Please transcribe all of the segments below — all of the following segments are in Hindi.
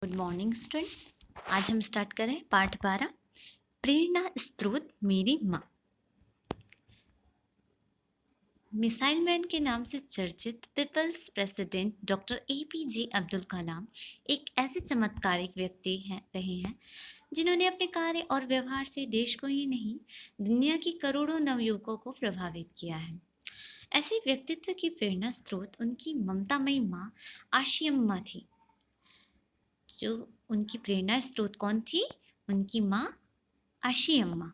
Good morning student. आज हम स्टार्ट करें पाठ 12 प्रेरणा स्रोत मेरी माँ। मिसाइल मैन के नाम से चर्चित people's president doctor APJ Abdul Kalam एक ऐसे चमत्कारिक व्यक्ति रहे हैं जिन्होंने अपने कार्य और व्यवहार से देश को ही नहीं दुनिया की करोड़ों नवयुवकों को प्रभावित किया है। ऐसे व्यक्तित्व की प्रेरणा स्रोत उनकी ममतामयी माँ आशियम्मा थी। जो उनकी प्रेरणा स्रोत कौन थी? उनकी माँ आशी अम्मा।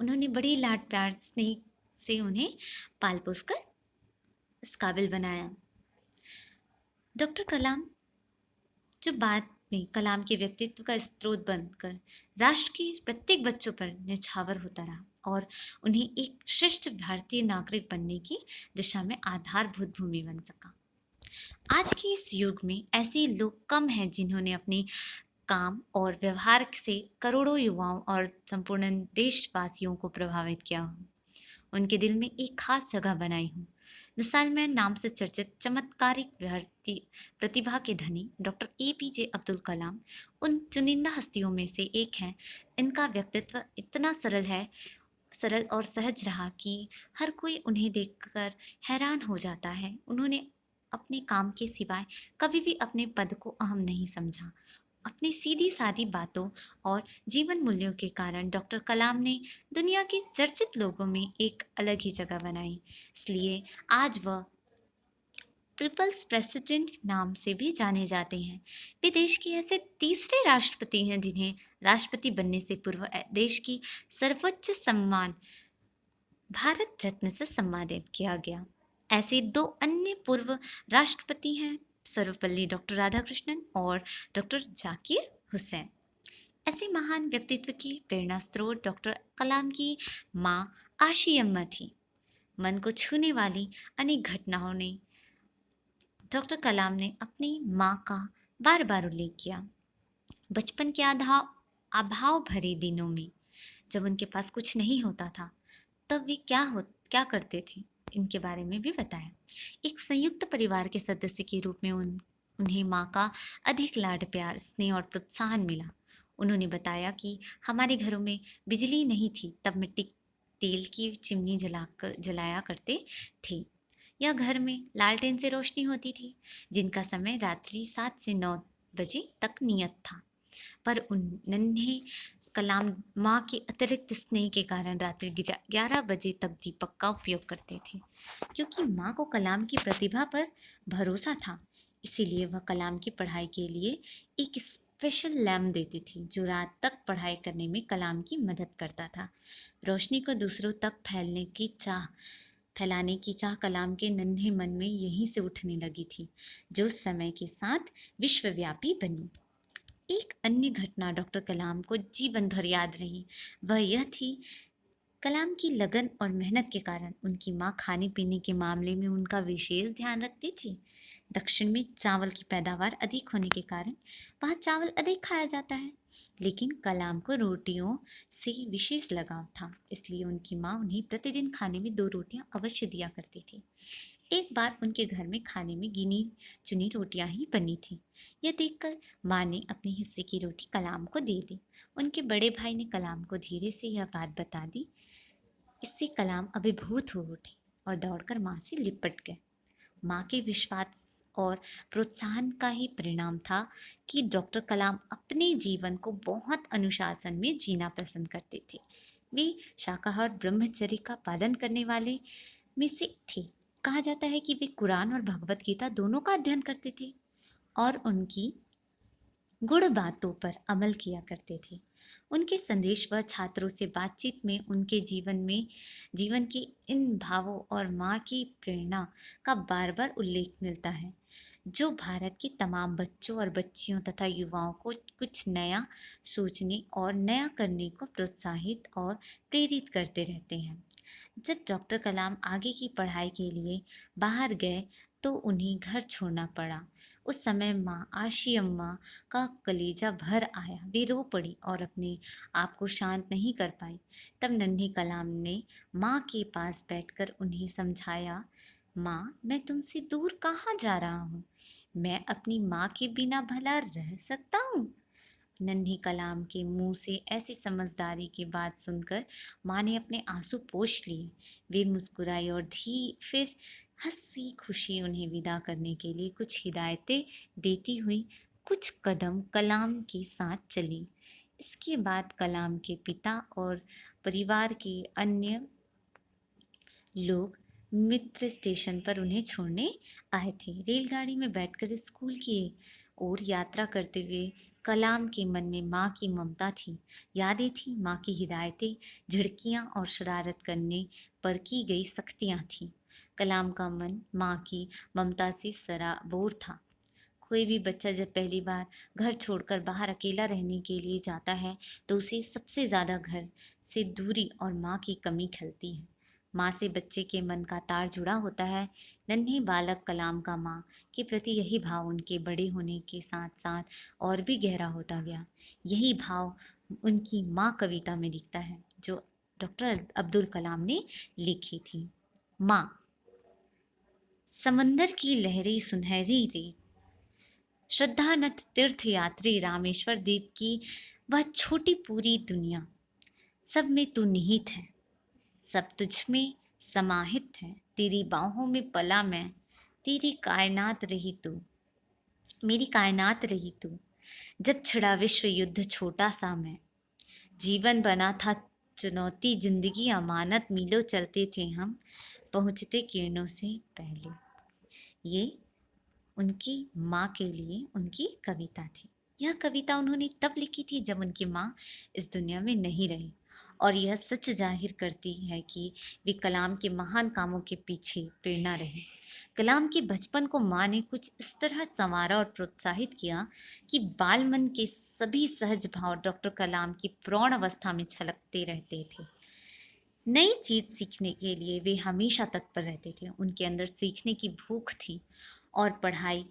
उन्होंने बड़ी लाड प्यार स्नेह से उन्हें पाल पोस कर इस काबिल बनाया। डॉक्टर कलाम जो बाद में कलाम के व्यक्तित्व का स्रोत बनकर राष्ट्र के प्रत्येक बच्चों पर निछावर होता रहा और उन्हें एक श्रेष्ठ भारतीय नागरिक बनने की दिशा में आधारभूत भूमि बन सका। आज के इस युग में ऐसे लोग कम हैं जिन्होंने अपने काम और व्यवहार से करोड़ों युवाओं और संपूर्ण देशवासियों को प्रभावित किया हो, उनके दिल में एक खास जगह बनाई हूँ। मिसाइल मैन नाम से चर्चित चमत्कारिक भारतीय प्रतिभा के धनी डॉक्टर एपीजे अब्दुल कलाम उन चुनिंदा हस्तियों में से एक हैं। इनका व्यक्तित्व इतना सरल और सहज रहा कि हर कोई उन्हें देखकर हैरान हो जाता है। उन्होंने अपने काम के सिवाय कभी भी अपने पद को अहम नहीं समझा। अपनी सीधी सादी बातों और जीवन मूल्यों के कारण डॉक्टर कलाम ने दुनिया के चर्चित लोगों में एक अलग ही जगह बनाई। इसलिए आज वह पीपल्स प्रेसिडेंट नाम से भी जाने जाते हैं। वे देश के ऐसे तीसरे राष्ट्रपति हैं जिन्हें राष्ट्रपति बनने से पूर्व देश की सर्वोच्च सम्मान भारत रत्न से सम्मानित किया गया। ऐसे दो अन्य पूर्व राष्ट्रपति हैं सर्वपल्ली डॉक्टर राधाकृष्णन और डॉक्टर जाकिर हुसैन। ऐसे महान व्यक्तित्व की प्रेरणा स्रोत डॉक्टर कलाम की माँ आशी अम्मा थी। मन को छूने वाली अनेक घटनाओं ने डॉक्टर कलाम ने अपनी माँ का बार बार उल्लेख किया। बचपन के अभाव भरे दिनों में जब उनके पास कुछ नहीं होता था तब वे क्या करते थे, इनके बारे में भी बताया। एक संयुक्त परिवार के सदस्य के रूप में उन्हें माँ का अधिक लाड प्यार स्नेह और प्रोत्साहन मिला। उन्होंने बताया कि हमारे घरों में बिजली नहीं थी तब मिट्टी तेल की चिमनी जलाया करते थे या घर में लालटेन से रोशनी होती थी जिनका समय रात्रि 7 से 9 बजे तक नियत था। पर उन नन्हे कलाम माँ के अतिरिक्त स्नेह के कारण रात्रि 11 बजे तक दीपक का उपयोग करते थे। क्योंकि माँ को कलाम की प्रतिभा पर भरोसा था, इसीलिए वह कलाम की पढ़ाई के लिए एक स्पेशल लैम्प देती थी जो रात तक पढ़ाई करने में कलाम की मदद करता था। रोशनी को दूसरों तक फैलाने की चाह कलाम के नन्हे मन में यहीं से उठने लगी थी, जो समय के साथ विश्वव्यापी बनी। एक अन्य घटना डॉक्टर कलाम को जीवन भर याद रही। वह यह थी, कलाम की लगन और मेहनत के कारण उनकी माँ खाने पीने के मामले में उनका विशेष ध्यान रखती थी। दक्षिण में चावल की पैदावार अधिक होने के कारण वहाँ चावल अधिक खाया जाता है, लेकिन कलाम को रोटियों से विशेष लगाव था, इसलिए उनकी माँ उन्हें प्रतिदिन खाने में 2 रोटियां अवश्य दिया करती थी। एक बार उनके घर में खाने में गिनी चुनी रोटियां ही बनी थी। यह देखकर माँ ने अपने हिस्से की रोटी कलाम को दे दी। उनके बड़े भाई ने कलाम को धीरे से यह बात बता दी। इससे कलाम अभिभूत हो उठे और दौड़कर माँ से लिपट गए। माँ के विश्वास और प्रोत्साहन का ही परिणाम था कि डॉक्टर कलाम अपने जीवन को बहुत अनुशासन में जीना पसंद करते थे। वे शाकाहार ब्रह्मचर्य का पालन करने वाले में से थे। कहा जाता है कि वे कुरान और भगवत गीता दोनों का अध्ययन करते थे और उनकी गुण बातों पर अमल किया करते थे। उनके संदेश व छात्रों से बातचीत में उनके जीवन के इन भावों और माँ की प्रेरणा का बार बार उल्लेख मिलता है, जो भारत के तमाम बच्चों और बच्चियों तथा युवाओं को कुछ नया सोचने और नया करने को प्रोत्साहित और प्रेरित करते रहते हैं। जब डॉक्टर कलाम आगे की पढ़ाई के लिए बाहर गए तो उन्हें घर छोड़ना पड़ा। उस समय माँ आशी अम्मा का कलेजा भर आया। वे रो पड़ी और अपने आप को शांत नहीं कर पाई। तब नन्हे कलाम ने माँ के पास बैठकर उन्हें समझाया, माँ, मैं तुमसे दूर कहाँ जा रहा हूँ। मैं अपनी माँ के बिना भला रह सकता हूँ? नन्हे कलाम के मुंह से ऐसी समझदारी की बात सुनकर माँ ने अपने आंसू पोंछ लिए। वे मुस्कुराई और फिर हंसी खुशी उन्हें विदा करने के लिए कुछ हिदायतें देती हुई कुछ कदम कलाम के साथ चली। इसके बाद कलाम के पिता और परिवार के अन्य लोग मित्र स्टेशन पर उन्हें छोड़ने आए थे। रेलगाड़ी में बैठकर स्कूल की ओर यात्रा करते हुए कलाम के मन में माँ की ममता थी, यादें थी, माँ की हिदायतें, झिड़कियाँ और शरारत करने पर की गई सख्तियाँ थीं। कलाम का मन माँ की ममता से सराबोर था। कोई भी बच्चा जब पहली बार घर छोड़कर बाहर अकेला रहने के लिए जाता है तो उसे सबसे ज़्यादा घर से दूरी और माँ की कमी खलती है। माँ से बच्चे के मन का तार जुड़ा होता है। नन्हे बालक कलाम का माँ के प्रति यही भाव उनके बड़े होने के साथ साथ और भी गहरा होता गया। यही भाव उनकी माँ कविता में दिखता है जो डॉक्टर अब्दुल कलाम ने लिखी थी। माँ। समंदर की लहरें सुनहरी रेत, श्रद्धानत तीर्थ यात्री रामेश्वर द्वीप की वह छोटी पूरी दुनिया, सब में तू निहित है, सब तुझ में समाहित है। तेरी बाहों में पला मैं, तेरी कायनात रही तू, मेरी कायनात रही तू। जब छिड़ा विश्व युद्ध छोटा सा मैं, जीवन बना था चुनौती, जिंदगी अमानत, मीलों चलते थे हम, पहुँचते किरणों से पहले। ये उनकी माँ के लिए उनकी कविता थी। यह कविता उन्होंने तब लिखी थी जब उनकी माँ इस दुनिया में नहीं रही, और यह सच जाहिर करती है कि वे कलाम के महान कामों के पीछे प्रेरणा रहे। कलाम के बचपन को माँ ने कुछ इस तरह संवारा और प्रोत्साहित किया कि बाल मन के सभी सहज भाव डॉक्टर कलाम की प्रौढ़ अवस्था में छलकते रहते थे। नई चीज सीखने के लिए वे हमेशा तत्पर रहते थे। उनके अंदर सीखने की भूख थी और पढ़ाई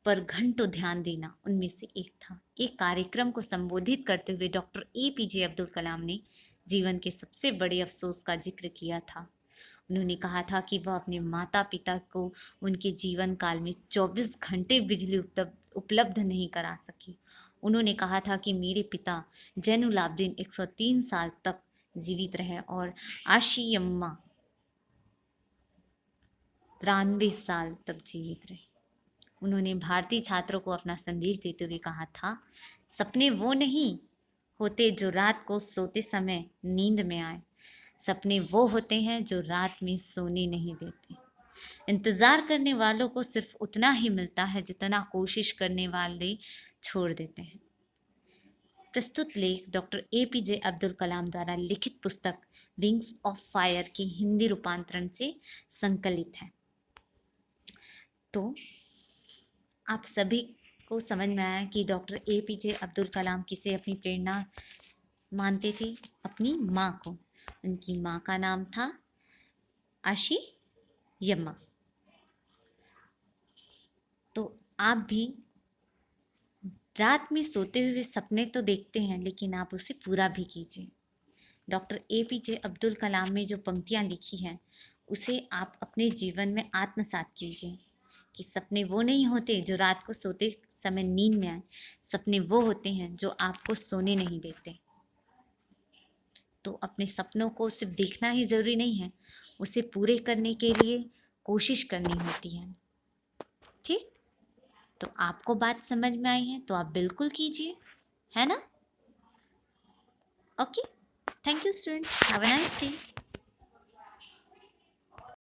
पर घंटों ध्यान देना उनमें से एक था। एक कार्यक्रम को संबोधित करते हुए डॉक्टर एपीजे अब्दुल कलाम ने जीवन के सबसे बड़े अफसोस का जिक्र किया था। उन्होंने कहा था कि वह अपने माता पिता को उनके जीवन काल में 24 घंटे बिजली उपलब्ध नहीं करा सकी। उन्होंने कहा था कि मेरे पिता जैनुल आबदीन 103 साल तक जीवित रहे और आशियम्मा 93 साल तक जीवित रहे। उन्होंने भारतीय छात्रों को अपना संदेश देते हुए कहा था, सपने वो नहीं होते जो रात को सोते समय नींद में आए, सपने वो होते हैं जो रात में सोने नहीं देते। इंतज़ार करने वालों को सिर्फ उतना ही मिलता है जितना कोशिश करने वाले छोड़ देते हैं। प्रस्तुत लेख डॉक्टर एपीजे अब्दुल कलाम द्वारा लिखित पुस्तक विंग्स ऑफ फायर के हिंदी रूपांतरण से संकलित है। तो आप सभी को समझ में आया कि डॉक्टर एपीजे अब्दुल कलाम किसे अपनी प्रेरणा मानते थे? अपनी माँ को। उनकी माँ का नाम था आशी यम्मा। तो आप भी रात में सोते हुए सपने तो देखते हैं, लेकिन आप उसे पूरा भी कीजिए। डॉक्टर एपीजे अब्दुल कलाम ने जो पंक्तियाँ लिखी हैं उसे आप अपने जीवन में आत्मसात कीजिए कि सपने वो नहीं होते जो रात को सोते समय नींद में आए, सपने वो होते हैं जो आपको सोने नहीं देते। तो अपने सपनों को सिर्फ देखना ही ज़रूरी नहीं है, उसे पूरे करने के लिए कोशिश करनी होती है। ठीक, तो आपको बात समझ में आई है तो आप बिल्कुल कीजिए, है ना? Okay, thank you students, have a nice day.